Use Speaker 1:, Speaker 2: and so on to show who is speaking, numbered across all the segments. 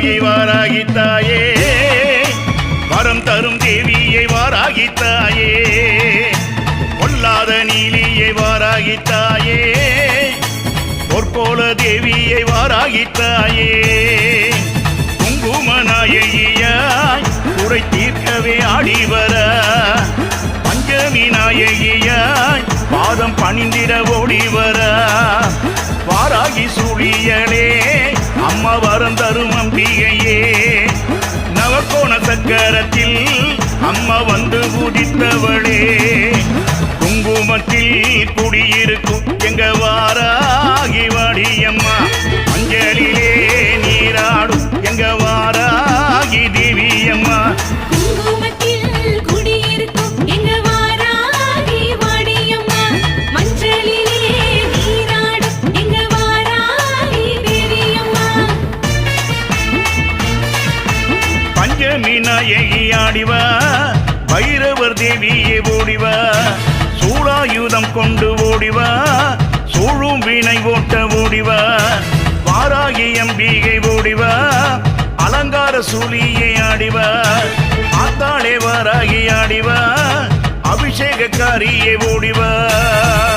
Speaker 1: வாராகி வாராகி தாயே வரம் தரும் தேவியை வாராகி தாயே பொல்லாத நீலியை வாராகி தாயே பொற்போல தேவியை வாராகி தாயே குங்கும நாயகியாய் குறை தீர்க்கவே ஆடி வர பஞ்சமி நாயகியாய் பாதம் பணிந்திட ஓடி வர வாராகி சூழியலே அம்மா வரம் தரும் அம்பிகையே நவக்கோண சக்கரத்தில் அம்மா வந்து உதித்தவளே குங்குமத்தில் குடியிருக்கும் எங்க வாராகி வாடியம்மா மஞ்சளிலே நீராடும் எங்க வாராகி தேவியம்மா ஆடிவா பைரவர் தேவியே ஓடிவா சூடாயுதம் கொண்டு ஓடிவா சூழும் வீணை ஓட்ட ஓடிவா வாராகி அம்பிகை ஓடிவா அலங்கார சூலியை ஆடிவா ஆத்தாளே வாராகி ஆடிவா அபிஷேகக்காரியை ஓடிவா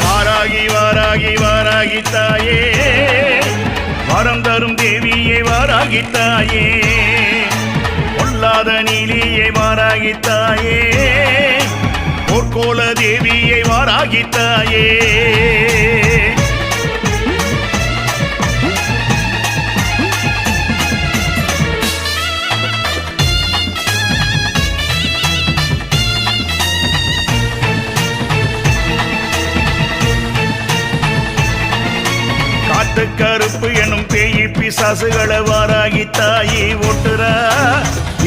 Speaker 1: வாராகி வாராகி வாராகி தாயே வரம் தரும் தேவியை வாராகி தாயே பொல்லாத நீலியை வாராகி தாயே பொற்கோல தேவியை வாராகி தாயே காட்டு கருப்பு எனும் பேயி பிசாசுகளை வாராகி தாயே ஓட்டுறா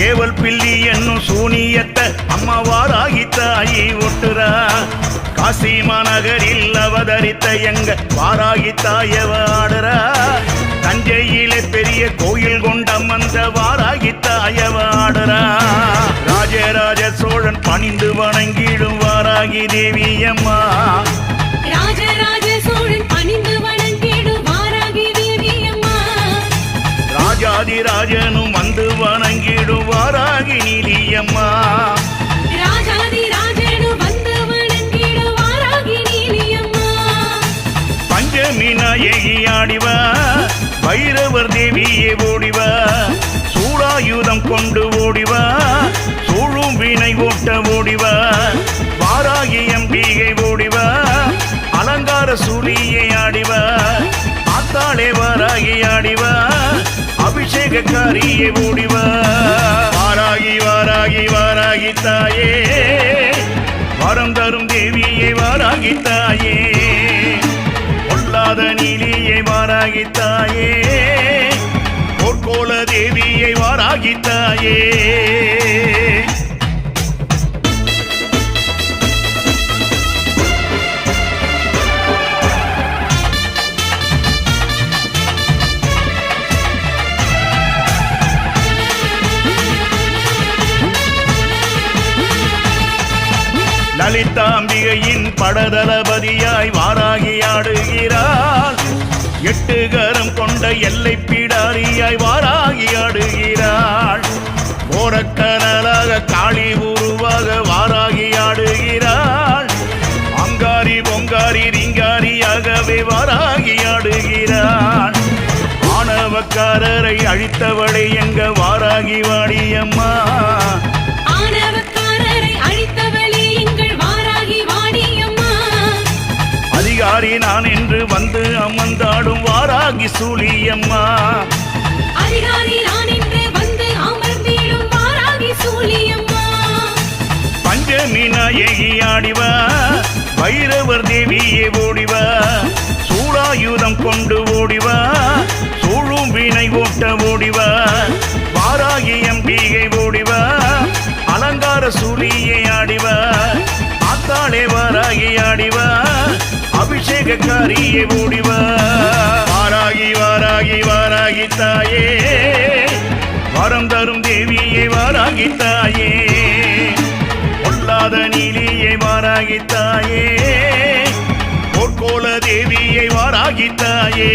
Speaker 1: ஏவல் பில்லி என்னும் சூனியத்தை அம்மா வாராகி தாயி ஒட்டுறா காசி மாநகரில் அவதரித்த எங்க வாராகி தாயவ ஆடுறா தஞ்சையிலே பெரிய கோயில் கொண்ட மந்த வாராகி தாயவ ஆடுறா ராஜராஜ சோழன் பணிந்து வணங்கிடும் வாராகி தேவி அம்மா
Speaker 2: ராஜராஜ சோழன் பணிந்து வணங்கிடும் வாராகி தேவி அம்மா
Speaker 1: ராஜாதி ராஜனும் வந்து வணங்கிடும் வாராகி நீலியம்மா
Speaker 2: ராஜாதி ராஜனு வந்து வணங்கிடும் வாராகி நீலியம்மா
Speaker 1: பஞ்சமி நாயகி ஆடிவா பைரவர் தேவியே ஓடிவா சூடாயுதம் கொண்டு ஓடிவா சூழும் வீணை ஓட்ட ஓடிவா வாராகி அம்பிகை ஓடிவா அலங்கார சூலியை ஆடிவா ஆத்தாளே வாராகி ஆடிவா அபிஷேகக்காரியை ஓடிவா வாராகி வாராகி வாராகி தாயே வரம் தரும் தேவியை வாராகி தாயே பொல்லாத நீலியை வாராகி தாயே பொற்கோல தேவியை வாராகி தாயே லலிதாம்பிகையின் படதளபதியாய் வாராகி ஆடுகிறாள் எட்டு கரம் கொண்ட எல்லை பீடாரியாய் வாராகி ஆடுகிறாள் ஓரக்கனலாக காளி உருவாக வாராகி ஆடுகிறாள் அங்காரி பொங்காரி ரிங்காரியாகவே வாராகி ஆடுகிறாள் ஆணவக்காரரை அழித்தவளை எங்க வாராகி வாடியம்மா அதிகாரி நான் என்று வந்து அமர்ந்தாடும் வாராகி சூழியம்மா
Speaker 2: அதிகாரி நான் என்று வந்து அமர்ந்திடும் வாராகி சூழியம்மா
Speaker 1: பஞ்சமி நாயகி ஆடிவா பைரவர் தேவியே ஓடிவா சூடாயுதம் கொண்டு ஓடிவா சூழும் வீணை ஓட்ட ஓடிவா வாராகி அம்பிகை ஓடிவா அலங்கார சூலியை ஆடிவா ஆத்தாளே வாராகி ஆடிவா அபிஷேகக்காரியை ஓடிவா வாராகி வாராகி வாராகி தாயே வரம் தரும் தேவியை வாராகி தாயே பொல்லாத நீலியை வாராகி தாயே பொற்கோல தேவியை வாராகி தாயே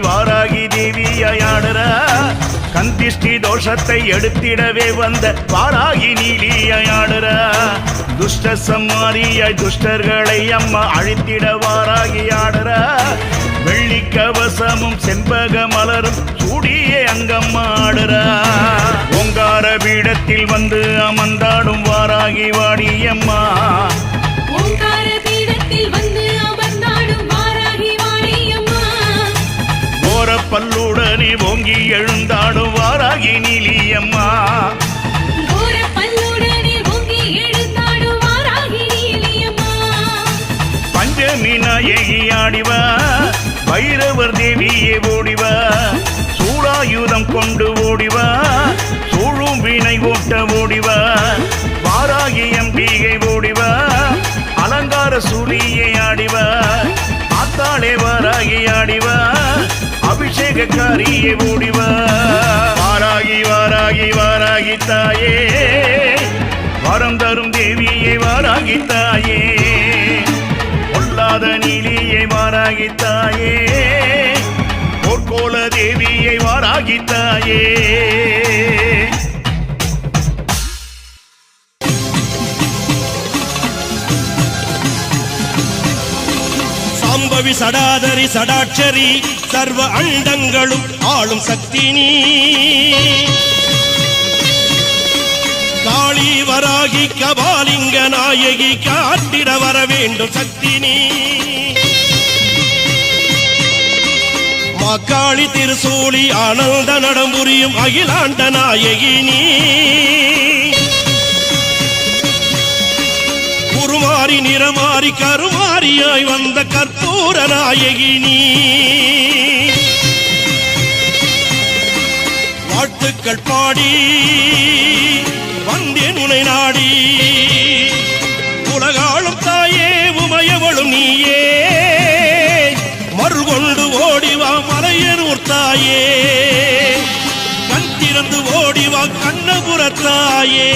Speaker 1: வாராகி தேவியாடுறா கந்திஷ்டி தோஷத்தை எடுத்திடவே வந்த வாராகி நீலியாடுறா துஷ்ட சம்மாரியாய் துஷ்டர்களை அம்மா அழித்திட வாராகி ஆடுறா வெள்ளி கவசமும் செண்பக மலரும் சூடியே அங்கம்மா ஆடுறா ஓங்கார பீடத்தில் வந்து அமர்ந்தாடும் வாராகி வாடியம்மா
Speaker 2: ஓங்கார பீடத்தில் வந்து அமர்ந்தாடும் வாராகி வாடியம்மா
Speaker 1: ஓர பல்லுடனே ஓங்கி எழுந்தாடும் வாராகி நீலியம்மா
Speaker 2: கோர பல்லுடனே ஓங்கி எழுந்தாடும் வாராகி நீலியம்மா
Speaker 1: பஞ்சமி நாயகி ஆடிவா பைரவர் தேவியே ஓடிவா சூடாயுதம் கொண்டு ஓடிவா சூழும் வினை ஓட்ட ஓடிவா வாராகி அம்பிகை ஓடிவா அலங்கார சூரியை ஆடிவா ஆத்தாளே வாராகி ஆடிவா அபிஷேகக்காரியை ஓடிவா வாராகி வாராகி வாராகி தாயே வரம் தரும் தேவியை வாராகி தாயே பொல்லாத நீலியை வாராகி தாயே போர்க்கோல தேவியை வாராகி தாயே
Speaker 3: சாம்பவி சடாதரி சடாட்சரி சர்வ அண்டங்களும் ஆளும் சக்தி நீ காளி வராகி கபாலிங்க நாயகி காட்டிட வர வேண்டும் சக்தி நீ மாக்காளி திருசூலி ஆனந்த நடம்புரியும் அகிலாண்ட நாயகி நீ உருமாறி நிறமாறி கருமாறியாய் வந்த கற்பூர நாயகி நீ வாழ்த்துக்கள் பாடி வந்தேன் உனை நாடி உலகாளும் தாயே உமையவளும் நீயே மறுகொண்டு ஓடிவா மலையனூர் தாயே கண் திறந்து ஓடிவா கண்ணபுர தாயே